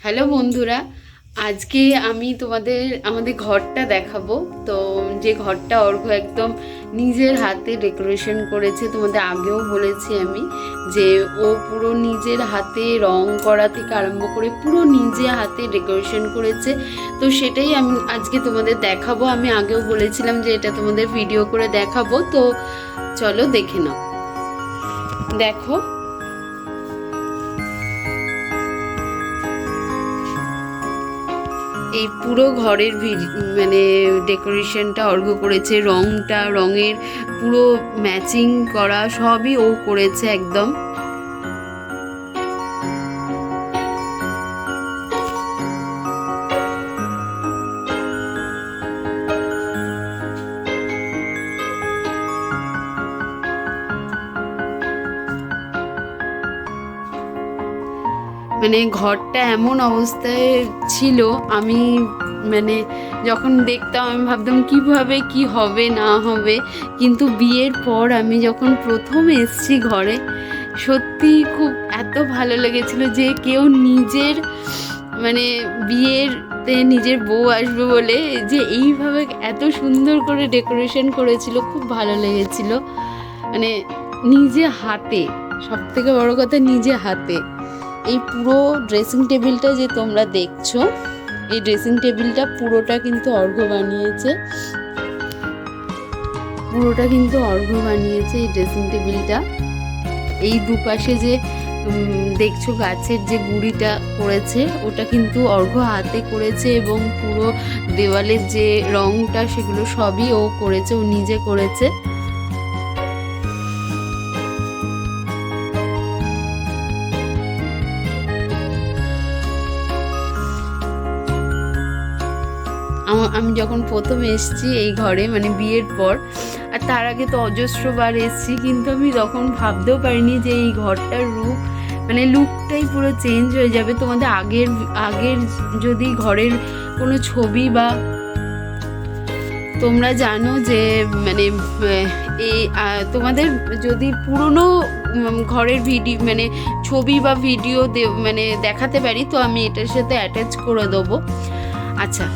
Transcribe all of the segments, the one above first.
Hello বন্ধুরা, আজকে আমি তোমাদের আমাদের ঘরটা দেখাবো। তো যে ঘরটা অর্ঘ্য একদম নিজের হাতে ডেকোরেশন করেছে, তোমাদের আগেও বলেছি আমি যে ও পুরো নিজের হাতে রং করা থেকে আরম্ভ করে পুরো নিজে হাতে ডেকোরেশন করেছে। তো সেটাই আমি আজকে তোমাদের দেখাবো। আমি আগেও বলেছিলাম যে এটা তোমাদের ভিডিও করে দেখাবো, তো চলো দেখে নাও। দেখো, এই পুরো ঘরের মানে ডেকোরেশনটা অর্ঘ্য করেছে, রঙের পুরো ম্যাচিং করা সবই ও করেছে একদম। মানে ঘরটা এমন অবস্থায় ছিল, আমি মানে যখন দেখতাম আমি ভাবতাম কিভাবে কি হবে না হবে, কিন্তু বিয়ের পর আমি যখন প্রথম এসেছি ঘরে, সত্যি খুব এত ভালো লেগেছিল যে কেউ নিজের মানে বিয়েরতে নিজের বউ আসবে বলে যে এইভাবে এত সুন্দর করে ডেকোরেশন করেছিল, খুব ভালো লেগেছিল। মানে নিজে হাতে, সব থেকে বড় কথা নিজে হাতে। এই পুরো ড্রেসিং টেবিলটা যে তোমরা দেখছো, এই ড্রেসিং টেবিলটা পুরোটা কিন্তু অর্ঘ্য বানিয়েছে, এই ড্রেসিং টেবিলটা। এই দুপাশে যে দেখছো গাছের যে গুঁড়িটা করেছে, ওটা কিন্তু অর্ঘ্য হাতে করেছে, এবং পুরো দেওয়ালের যে রংটা সেগুলো সবই ও করেছে, ও নিজে করেছে। আমি যখন প্রথম এসেছি এই ঘরে, মানে বিয়ের পর, আর তার আগে তো অজস্রবার এসেছি, কিন্তু আমি তখন ভাবতেও পারিনি যে এই ঘরটার রূপ, মানে লুকটাই পুরো চেঞ্জ হয়ে যাবে। তোমাদের আগের যদি ঘরের কোনো ছবি বা তোমরা জানো যে মানে এই তোমাদের যদি পুরনো ঘরের ভিডিও মানে ছবি বা ভিডিও মানে দেখাতে পারি, তো আমি এটার সাথে অ্যাটাচ করে দেবো। আচ্ছা,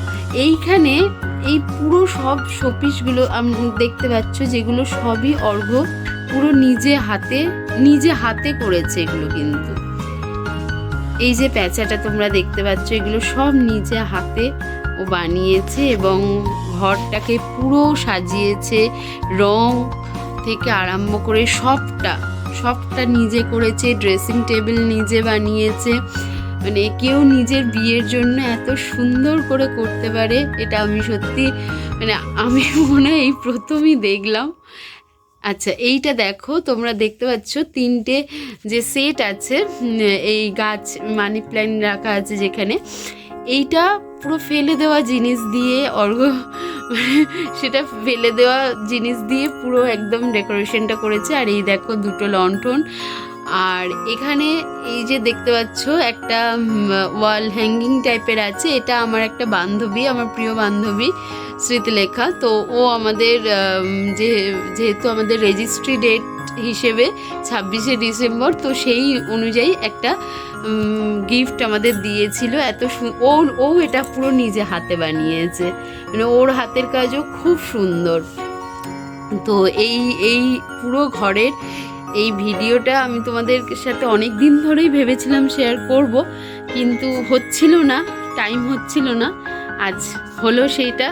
এইখানে এই পুরো সব শোপিসগুলো দেখতে পাচ্ছ, যেগুলো সবই অর্ঘ্য পুরো নিজে হাতে করেছে এগুলো। কিন্তু এই যে প্যাঁচাটা তোমরা দেখতে পাচ্ছ, এগুলো সব নিজে হাতে ও বানিয়েছে, এবং ঘরটাকে পুরো সাজিয়েছে, রং থেকে আরম্ভ করে সবটা নিজে করেছে। ড্রেসিং টেবিল নিজে বানিয়েছে। মানে কেউ নিজের বিয়ের জন্য এত সুন্দর করে করতে পারে, এটা আমি সত্যি মানে আমি মনে হয় এই প্রথমই দেখলাম। আচ্ছা, এইটা দেখো, তোমরা দেখতে পাচ্ছ তিনটে যে সেট আছে, এই গাছ মানি প্ল্যান্ট রাখা আছে যেখানে, এইটা পুরো ফেলে দেওয়া জিনিস দিয়ে সেটা ফেলে দেওয়া জিনিস দিয়ে পুরো একদম ডেকোরেশনটা করেছে। আর এই দেখো দুটো লণ্ঠন। আর এখানে এই যে দেখতে পাচ্ছ একটা ওয়াল হ্যাঙ্গিং টাইপের আছে, এটা আমার একটা বান্ধবী, আমার প্রিয় বান্ধবী স্মৃতিলেখা। তো ও আমাদের যেহেতু আমাদের রেজিস্ট্রি ডেট হিসেবে 26শে ডিসেম্বর, তো সেই অনুযায়ী একটা গিফট আমাদের দিয়েছিল। ও এটা পুরো নিজে হাতে বানিয়েছে, মানে ওর হাতের কাজও খুব সুন্দর। তো এই পুরো ঘরের এই ভিডিওটা আমি তোমাদের সাথে অনেক দিন ধরেই ভেবেছিলাম শেয়ার করব, কিন্তু টাইম হচ্ছিল না। আজ হলো সেইটা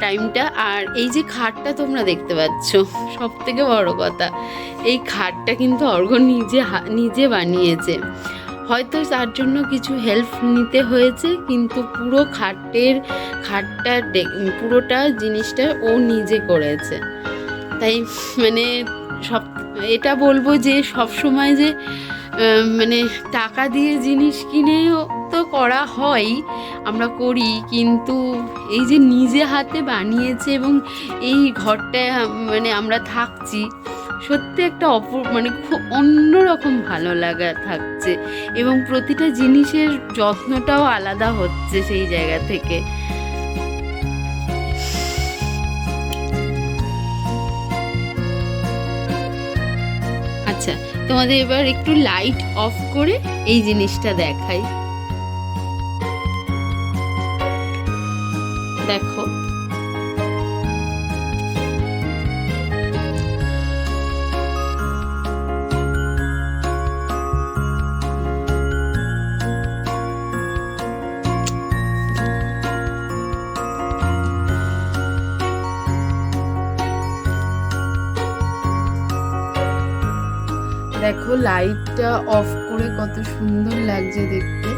টাইমটা। আর এই যে খাটটা তোমরা দেখতে পাচ্ছ, সব থেকে বড় কথা, এই খাটটা কিন্তু অর্ঘ্য নিজে বানিয়েছে। হয়তো তার জন্য কিছু হেল্প নিতে হয়েছে, কিন্তু পুরো পুরোটা জিনিসটা ও নিজে করেছে। তাই মানে এটা বলবো যে সব সময় যে মানে টাকা দিয়ে জিনিস কিনেও তো করা হয়, আমরা করি, কিন্তু এই যে নিজে হাতে বানিয়েছে এবং এই ঘরটায় মানে আমরা থাকছি, সত্যি একটা মানে খুব অন্যরকম ভালো লাগা থাকছে, এবং প্রতিটা জিনিসের যত্নটাও আলাদা হচ্ছে সেই জায়গা থেকে। আচ্ছা, তোমাদের এবার একটু লাইট অফ করে এই জিনিসটা দেখাই। দেখো। দেখো লাইটটা অফ করে কত সুন্দর লাগছে দেখতে।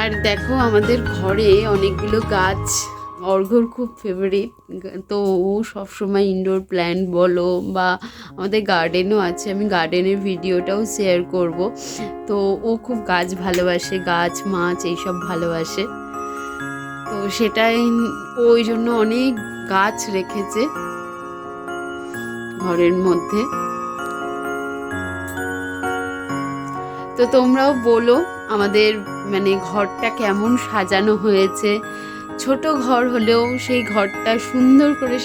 আর দেখো আমাদের ঘরে অনেকগুলো গাছ, অর্ঘ্যর খুব ফেভারিট, তো ও সবসময় ইনডোর প্ল্যান্ট বলো বা আমাদের গার্ডেনও আছে, আমি গার্ডেনের ভিডিওটাও শেয়ার করব। তো ও খুব গাছ ভালোবাসে, গাছ মাছ এইসব ভালোবাসে, তো সেটাই ওই জন্য অনেক গাছ রেখেছে ঘরের মধ্যে। তো তোমরাও বলো আমাদের মানে ঘরটা কেমন সাজানো হয়েছে। ছোট ঘর হলেও সেই ঘরটা সুন্দর করে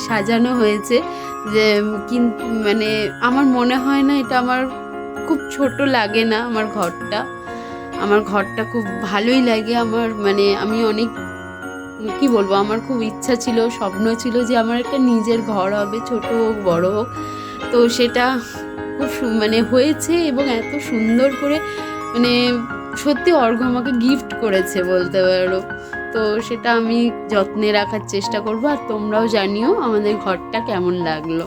সাজানো হয়েছে, যে কিন্তু মানে আমার মনে হয় না এটা আমার খুব ছোট লাগে না। আমার ঘরটা খুব ভালোই লাগে। আমার মানে আমি অনেক কি বলবো, আমার খুব ইচ্ছা ছিল, স্বপ্ন ছিল যে আমার একটা নিজের ঘর হবে, ছোট হোক বড় হোক। তো সেটা খুব মানে হয়েছে, এবং এত সুন্দর করে মানে সত্যি অর্ঘ্য আমাকে গিফট করেছে বলতে পারো। তো সেটা আমি যত্নে রাখার চেষ্টা করবো। আর তোমরাও জানিও আমাদের ঘরটা কেমন লাগলো।